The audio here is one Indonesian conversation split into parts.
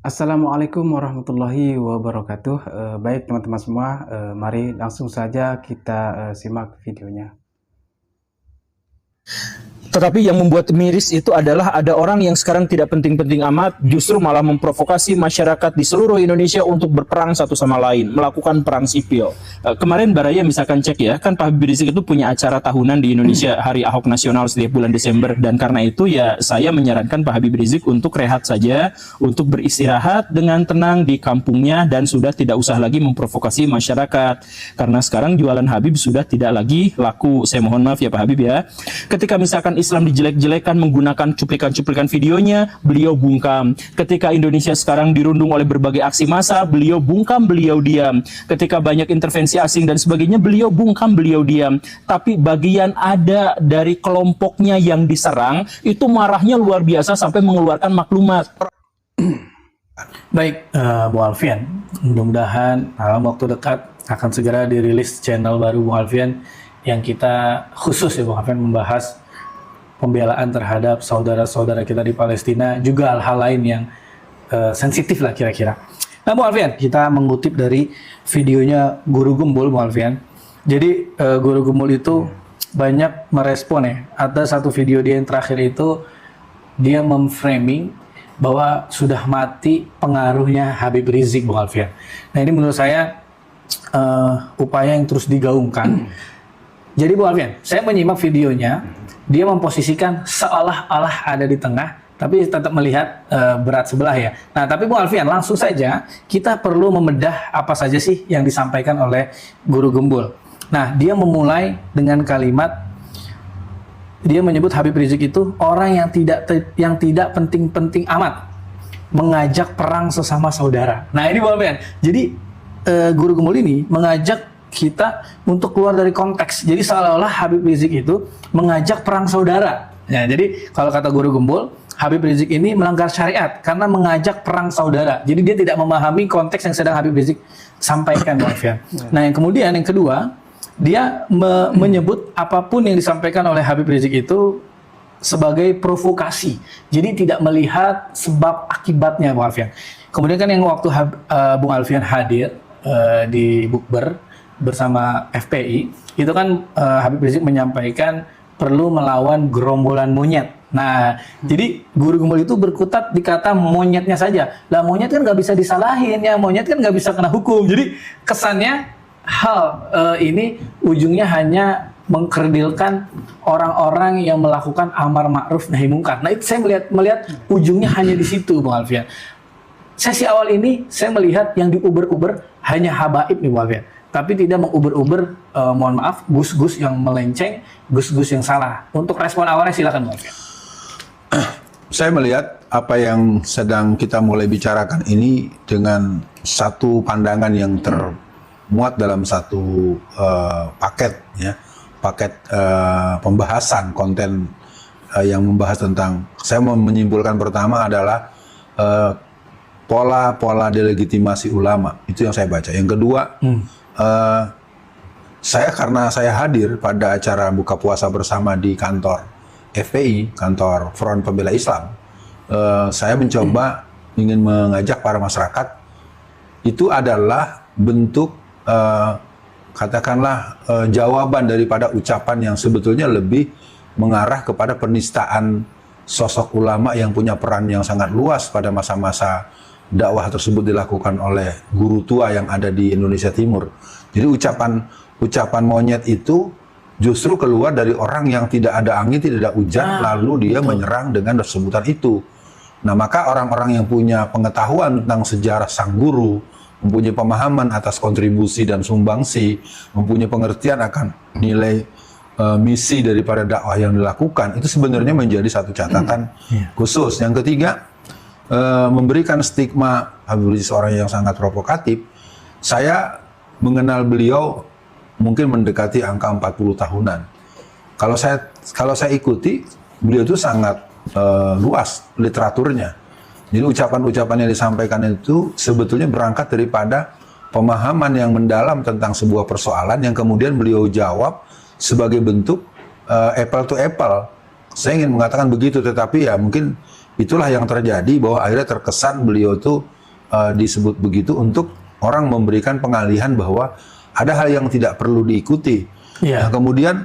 Assalamualaikum warahmatullahi wabarakatuh. Baik teman-teman semua, mari langsung saja kita simak videonya. Tetapi yang membuat miris itu adalah ada orang yang sekarang tidak penting-penting amat, justru malah memprovokasi masyarakat di seluruh Indonesia untuk berperang satu sama lain, melakukan perang sipil. Kemarin Baraya misalkan cek ya, kan Pak Habib Rizik itu punya acara tahunan di Indonesia, Hari Ahok Nasional setiap bulan Desember, dan karena itu ya saya menyarankan Pak Habib Rizik untuk rehat saja, untuk beristirahat dengan tenang di kampungnya dan sudah tidak usah lagi memprovokasi masyarakat. Karena sekarang jualan Habib sudah tidak lagi laku. Saya mohon maaf ya Pak Habib ya. Ketika misalkan Islam dijelek-jelekan menggunakan cuplikan-cuplikan videonya, beliau bungkam. Ketika Indonesia sekarang dirundung oleh berbagai aksi massa, beliau bungkam, beliau diam. Ketika banyak intervensi asing dan sebagainya, beliau bungkam, beliau diam. Tapi bagian ada dari kelompoknya yang diserang, itu marahnya luar biasa sampai mengeluarkan maklumat. Baik, Bung Alfian, mudah-mudahan dalam waktu dekat akan segera dirilis channel baru Bung Alfian yang kita khusus ya Bung Alfian membahas pembelaan terhadap saudara-saudara kita di Palestina, juga hal-hal lain yang sensitif lah kira-kira. Nah Bung Alfian, kita mengutip dari videonya Guru Gembul Bung Alfian. Jadi Guru Gembul itu banyak merespon ya. Ada satu video dia yang terakhir itu dia memframing bahwa sudah mati pengaruhnya Habib Rizik Bung Alfian. Nah ini menurut saya upaya yang terus digaungkan. Jadi Bung Alfian, saya menyimak videonya, dia memposisikan seolah-olah ada di tengah, tapi tetap melihat berat sebelah ya. Nah tapi Bung Alfian, langsung saja kita perlu membedah apa saja sih yang disampaikan oleh Guru Gembul. Nah dia memulai dengan kalimat, dia menyebut Habib Rizik itu orang yang tidak penting-penting amat, mengajak perang sesama saudara. Nah ini Bung Alfian, jadi Guru Gembul ini mengajak kita untuk keluar dari konteks. Jadi seolah-olah Habib Rizik itu mengajak perang saudara. Ya, jadi kalau kata Guru Gembul, Habib Rizik ini melanggar syariat karena mengajak perang saudara. Jadi dia tidak memahami konteks yang sedang Habib Rizik sampaikan, Bung Alfian. Nah, yang kemudian yang kedua, dia menyebut apapun yang disampaikan oleh Habib Rizik itu sebagai provokasi. Jadi tidak melihat sebab akibatnya, Bung Alfian. Kemudian kan yang waktu Bung Alfian hadir di Bukber bersama FPI, itu kan Habib Rizik menyampaikan perlu melawan gerombolan monyet. Nah, jadi Guru Gembul itu berkutat di kata monyetnya saja. Lah monyet kan nggak bisa disalahin ya, monyet kan nggak bisa kena hukum. Jadi kesannya hal ini ujungnya hanya mengkerdilkan orang-orang yang melakukan amar ma'ruf nahi mungkar. Nah itu saya melihat ujungnya hanya di situ, Bung Alfian. Sesi awal ini saya melihat yang diuber-uber hanya habaib nih, Bung Alfian. Tapi tidak menguber-uber, mohon maaf, gus-gus yang melenceng, gus-gus yang salah. Untuk respon awalnya silakan, Bang. Saya melihat apa yang sedang kita mulai bicarakan ini dengan satu pandangan yang termuat dalam satu paket, ya, paket pembahasan konten yang membahas tentang. Saya mau menyimpulkan pertama adalah pola-pola delegitimasi ulama, itu yang saya baca. Yang kedua. Karena saya hadir pada acara buka puasa bersama di kantor FPI, kantor Front Pembela Islam, saya mencoba ingin mengajak para masyarakat, itu adalah bentuk katakanlah jawaban daripada ucapan yang sebetulnya lebih mengarah kepada penistaan sosok ulama yang punya peran yang sangat luas pada masa-masa dakwah tersebut dilakukan oleh guru tua yang ada di Indonesia Timur. Jadi ucapan monyet itu justru keluar dari orang yang tidak ada angin, tidak ada hujan, lalu dia menyerang dengan sebutan itu. Nah, maka orang-orang yang punya pengetahuan tentang sejarah sang guru, mempunyai pemahaman atas kontribusi dan sumbangsi, mempunyai pengertian akan nilai misi daripada dakwah yang dilakukan, itu sebenarnya menjadi satu catatan khusus. Yang ketiga, memberikan stigma Habib Rizik seorang yang sangat provokatif. Saya mengenal beliau mungkin mendekati angka 40 tahunan. Kalau saya ikuti, beliau itu sangat luas literaturnya. Jadi ucapan-ucapan yang disampaikan itu sebetulnya berangkat daripada pemahaman yang mendalam tentang sebuah persoalan yang kemudian beliau jawab sebagai bentuk apple to apple. Saya ingin mengatakan begitu, tetapi ya mungkin itulah yang terjadi bahwa akhirnya terkesan beliau tuh disebut begitu untuk orang memberikan pengalihan bahwa ada hal yang tidak perlu diikuti. Iya. Nah, kemudian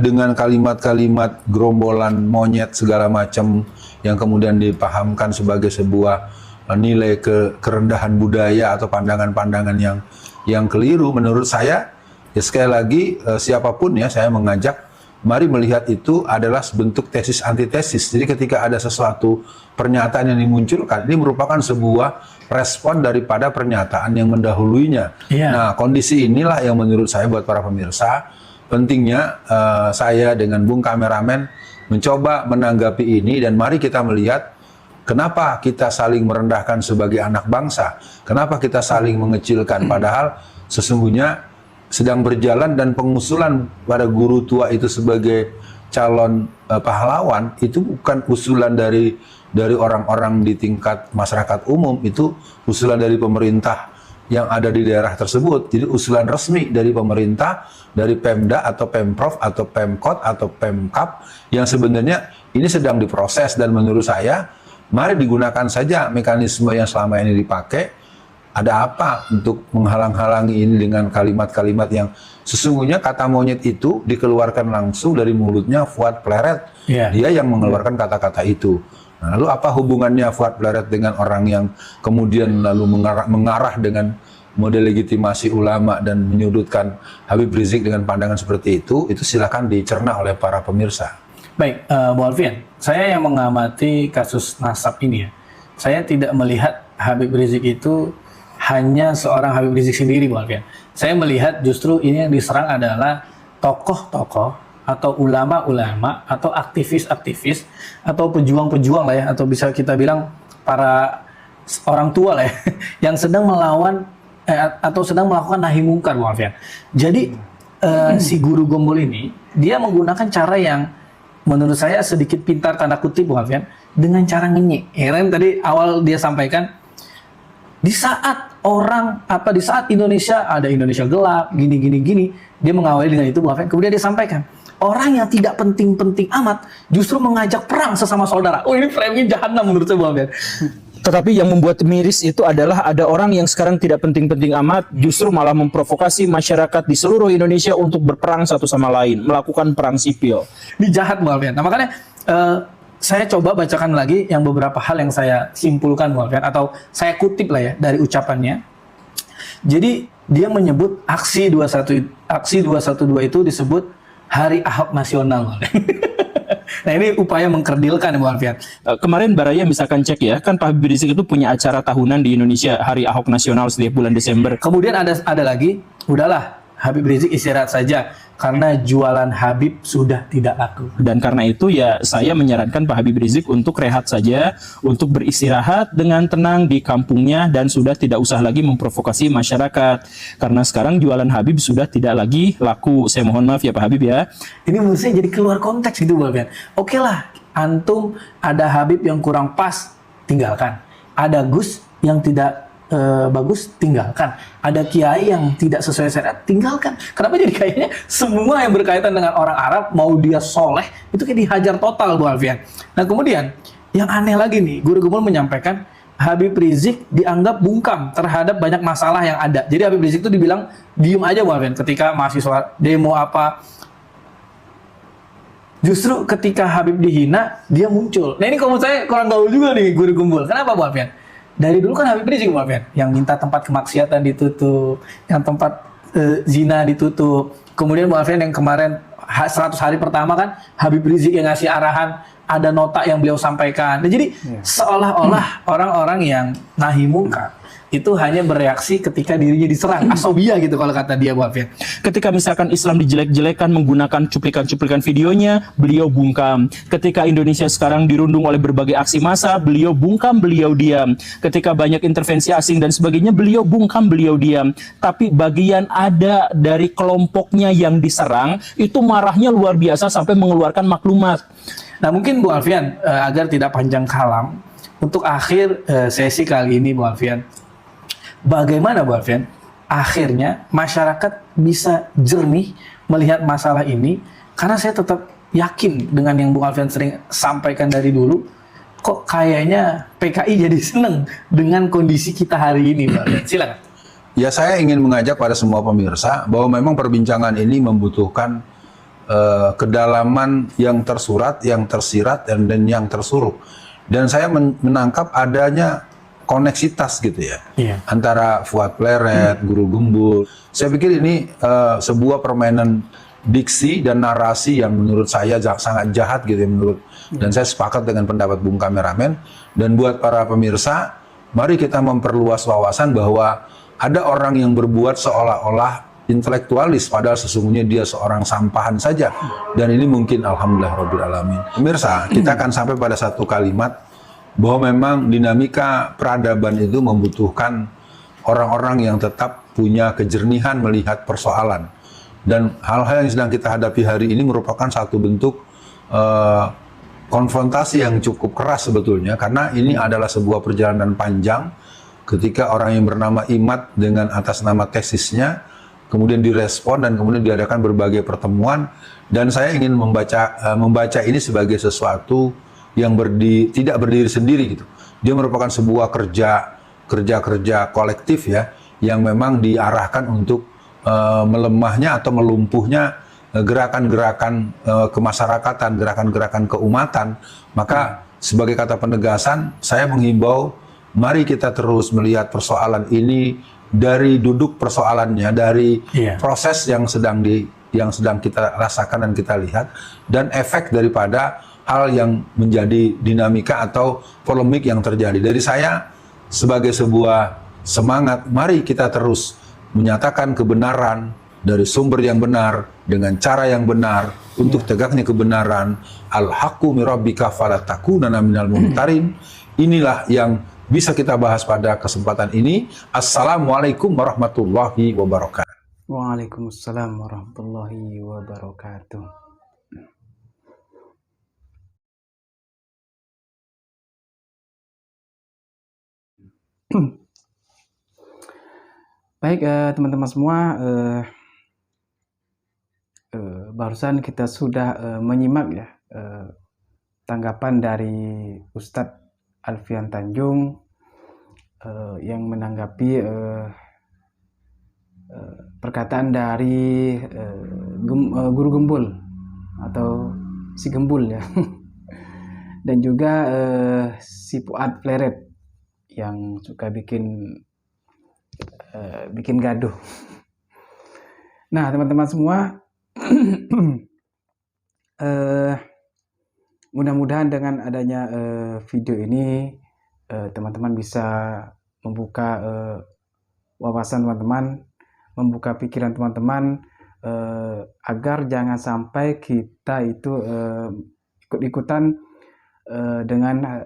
dengan kalimat-kalimat gerombolan monyet segala macam yang kemudian dipahamkan sebagai sebuah nilai kerendahan budaya atau pandangan-pandangan yang keliru, menurut saya ya sekali lagi siapapun ya saya mengajak mari melihat itu adalah bentuk tesis antitesis. Jadi ketika ada sesuatu pernyataan yang dimunculkan, ini merupakan sebuah respon daripada pernyataan yang mendahuluinya. Iya. Nah, kondisi inilah yang menurut saya buat para pemirsa, pentingnya saya dengan Bung Kameramen mencoba menanggapi ini dan mari kita melihat kenapa kita saling merendahkan sebagai anak bangsa, kenapa kita saling mengecilkan, padahal sesungguhnya sedang berjalan dan pengusulan pada guru tua itu sebagai calon pahlawan itu bukan usulan dari orang-orang di tingkat masyarakat umum, itu usulan dari pemerintah yang ada di daerah tersebut. Jadi usulan resmi dari pemerintah, dari Pemda atau Pemprov atau Pemkot atau Pemkap yang sebenarnya ini sedang diproses dan menurut saya mari digunakan saja mekanisme yang selama ini dipakai. Ada apa untuk menghalang-halangi ini dengan kalimat-kalimat yang sesungguhnya kata monyet itu dikeluarkan langsung dari mulutnya Fuad Pleret. Yeah. Dia yang mengeluarkan kata-kata itu. Nah, lalu apa hubungannya Fuad Pleret dengan orang yang kemudian lalu mengarah dengan model legitimasi ulama dan menyudutkan Habib Rizik dengan pandangan seperti itu silakan dicerna oleh para pemirsa. Baik, Bu Alfian, saya yang mengamati kasus nasab ini ya, saya tidak melihat Habib Rizik itu hanya seorang Habib Rizik sendiri, Bu Alfian. Saya melihat justru ini yang diserang adalah tokoh-tokoh atau ulama-ulama atau aktivis-aktivis atau pejuang-pejuang lah ya, atau bisa kita bilang para orang tua lah ya, yang sedang melawan atau sedang melakukan nahi mungkar, Bu Alfian. Jadi si guru gombol ini dia menggunakan cara yang menurut saya sedikit pintar tanda kutip, Bu Alfian, dengan cara ngenyek. Ya kan tadi awal dia sampaikan di saat di saat Indonesia ada Indonesia gelap, gini, dia mengawali dengan itu, Bu Alfian. Kemudian dia sampaikan, orang yang tidak penting-penting amat justru mengajak perang sesama saudara. Oh, ini framing jahanam menurut saya, Bu Alfian. Tetapi yang membuat miris itu adalah ada orang yang sekarang tidak penting-penting amat, justru malah memprovokasi masyarakat di seluruh Indonesia untuk berperang satu sama lain, melakukan perang sipil. Ini jahat, Bu Alfian. Nah, makanya saya coba bacakan lagi yang beberapa hal yang saya simpulkan, Bu Alfian, atau saya kutip lah ya dari ucapannya. Jadi dia menyebut aksi 212 itu disebut Hari Ahok Nasional. Nah, ini upaya mengkerdilkan, Bu Alfian. Kemarin Baraya misalkan cek ya, kan Pak Habib Rizik itu punya acara tahunan di Indonesia, Hari Ahok Nasional setiap bulan Desember. Kemudian ada lagi, udahlah Habib Rizik istirahat saja karena jualan Habib sudah tidak laku. Dan karena itu ya saya menyarankan Pak Habib Rizik untuk rehat saja, untuk beristirahat dengan tenang di kampungnya dan sudah tidak usah lagi memprovokasi masyarakat. Karena sekarang jualan Habib sudah tidak lagi laku. Saya mohon maaf ya Pak Habib ya. Ini menurut saya jadi keluar konteks gitu, Bu Alfian. Oke lah, antum ada Habib yang kurang pas, tinggalkan. Ada Gus yang tidak bagus, tinggalkan. Ada kiai yang tidak sesuai syariat, tinggalkan. Kenapa jadi kayaknya semua yang berkaitan dengan orang Arab, mau dia soleh, itu kayak dihajar total, Bu Alfian. Nah, kemudian yang aneh lagi nih, Guru Gumul menyampaikan Habib Rizik dianggap bungkam terhadap banyak masalah yang ada. Jadi Habib Rizik itu dibilang diem aja, Bu Alfian, ketika mahasiswa demo apa. Justru ketika Habib dihina, dia muncul. Nah, ini kalau menurut saya kurang gaul juga nih, Guru Gumul. Kenapa, Bu Alfian? Dari dulu kan Habib Rizik, Bu Alfian, yang minta tempat kemaksiatan ditutup, yang tempat zina ditutup. Kemudian Bu Alfian yang kemarin 100 hari pertama kan Habib Rizik yang ngasih arahan, ada nota yang beliau sampaikan. Nah, jadi seolah-olah orang-orang yang nahi mungkar itu hanya bereaksi ketika dirinya diserang, asobia gitu kalau kata dia, Bu Alfian. Ketika misalkan Islam dijelek-jelekan menggunakan cuplikan-cuplikan videonya, beliau bungkam. Ketika Indonesia sekarang dirundung oleh berbagai aksi massa, beliau bungkam, beliau diam. Ketika banyak intervensi asing dan sebagainya, beliau bungkam, beliau diam. Tapi bagian ada dari kelompoknya yang diserang, itu marahnya luar biasa sampai mengeluarkan maklumat. Nah, mungkin Bu Alfian, agar tidak panjang kalam, untuk akhir sesi kali ini, Bu Alfian, bagaimana, Bu Alfian, akhirnya masyarakat bisa jernih melihat masalah ini? Karena saya tetap yakin dengan yang Bu Alfian sering sampaikan dari dulu, kok kayaknya PKI jadi seneng dengan kondisi kita hari ini, Pak. Silakan. Ya, saya ingin mengajak pada semua pemirsa bahwa memang perbincangan ini membutuhkan kedalaman yang tersurat, yang tersirat, dan yang tersuruh. Dan saya menangkap adanya koneksitas gitu ya, antara Fuad Pleret, Guru Gembul. Saya pikir ini sebuah permainan diksi dan narasi yang menurut saya sangat jahat gitu ya, dan saya sepakat dengan pendapat Bung Kameramen. Dan buat para pemirsa, mari kita memperluas wawasan bahwa ada orang yang berbuat seolah-olah intelektualis padahal sesungguhnya dia seorang sampahan saja, dan ini mungkin alhamdulillahirobbilalamin. Pemirsa, kita akan sampai pada satu kalimat bahwa memang dinamika peradaban itu membutuhkan orang-orang yang tetap punya kejernihan melihat persoalan. Dan hal-hal yang sedang kita hadapi hari ini merupakan satu bentuk konfrontasi yang cukup keras sebetulnya, karena ini adalah sebuah perjalanan panjang ketika orang yang bernama Imad dengan atas nama tesisnya kemudian direspon dan kemudian diadakan berbagai pertemuan. Dan saya ingin membaca ini sebagai sesuatu yang tidak berdiri sendiri gitu. Dia merupakan sebuah kerja kolektif ya, yang memang diarahkan untuk melemahnya atau melumpuhnya gerakan-gerakan kemasyarakatan, gerakan-gerakan keumatan. Maka sebagai kata penegasan, saya menghimbau, mari kita terus melihat persoalan ini dari duduk persoalannya, dari proses yang sedang kita rasakan dan kita lihat, dan efek daripada hal yang menjadi dinamika atau polemik yang terjadi. Dari saya sebagai sebuah semangat, mari kita terus menyatakan kebenaran dari sumber yang benar dengan cara yang benar untuk tegaknya kebenaran. Al-haqqu min rabbika fala takunanna minal mumtarin. Inilah yang bisa kita bahas pada kesempatan ini. Assalamualaikum warahmatullahi wabarakatuh. Waalaikumsalam warahmatullahi wabarakatuh. Baik teman-teman semua, barusan kita sudah menyimak ya tanggapan dari Ustadz Alfian Tanjung yang menanggapi perkataan dari Guru Gembul atau si Gembul ya, dan juga si Fuad Pleret yang suka bikin gaduh. Nah teman-teman semua, mudah-mudahan dengan adanya video ini teman-teman bisa membuka wawasan teman-teman, membuka pikiran teman-teman, agar jangan sampai kita itu ikut-ikutan dengan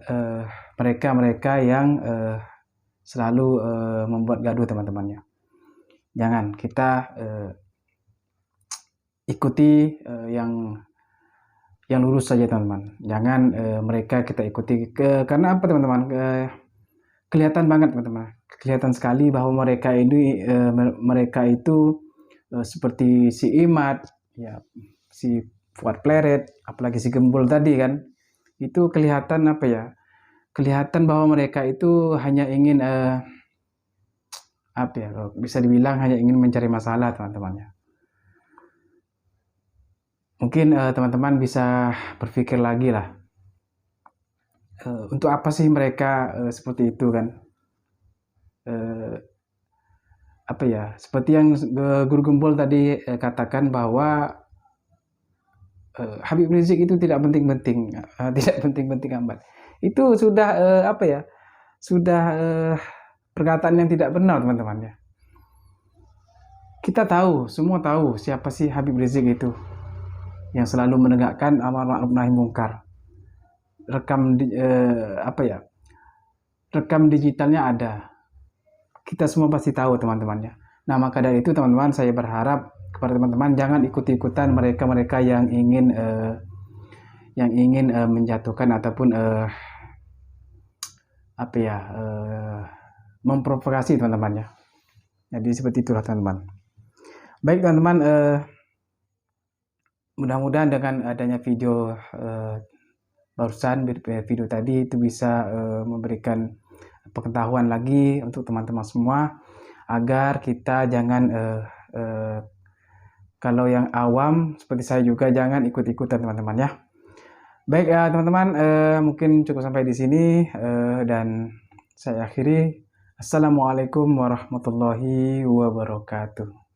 mereka-mereka yang selalu membuat gaduh teman-temannya. Jangan, kita ikuti yang lurus saja teman-teman. Jangan mereka kita ikuti karena apa teman-teman? Kelihatan banget teman-teman. Kelihatan sekali bahwa mereka itu seperti si Imad, ya, si Fuad Pleret, apalagi si Gembul tadi kan. Itu kelihatan apa ya? Kelihatan bahwa mereka itu hanya ingin apa ya? Bisa dibilang hanya ingin mencari masalah teman-temannya. Mungkin teman-teman bisa berpikir lagi lah, untuk apa sih mereka seperti itu kan? Apa ya? Seperti yang Guru Gembul tadi katakan bahwa Habib Rizik itu tidak penting-penting, tidak penting-penting amat. Itu sudah apa ya? Sudah perkataan yang tidak benar teman-teman ya. Kita tahu, semua tahu siapa sih Habib Rizik itu, yang selalu menegakkan amar ma'ruf nahi mungkar. Rekam digitalnya ada. Kita semua pasti tahu teman-temannya. Nah, maka dari itu teman-teman, saya berharap kepada teman-teman jangan ikut-ikutan mereka-mereka yang ingin menjatuhkan ataupun memprovokasi teman-temannya. Jadi seperti itulah teman-teman. Baik teman-teman, mudah-mudahan dengan adanya video barusan video tadi itu bisa memberikan pengetahuan lagi untuk teman-teman semua, agar kita jangan kalau yang awam seperti saya juga jangan ikut-ikutan teman-teman ya. Baik ya teman-teman, mungkin cukup sampai di sini dan saya akhiri. Assalamualaikum warahmatullahi wabarakatuh.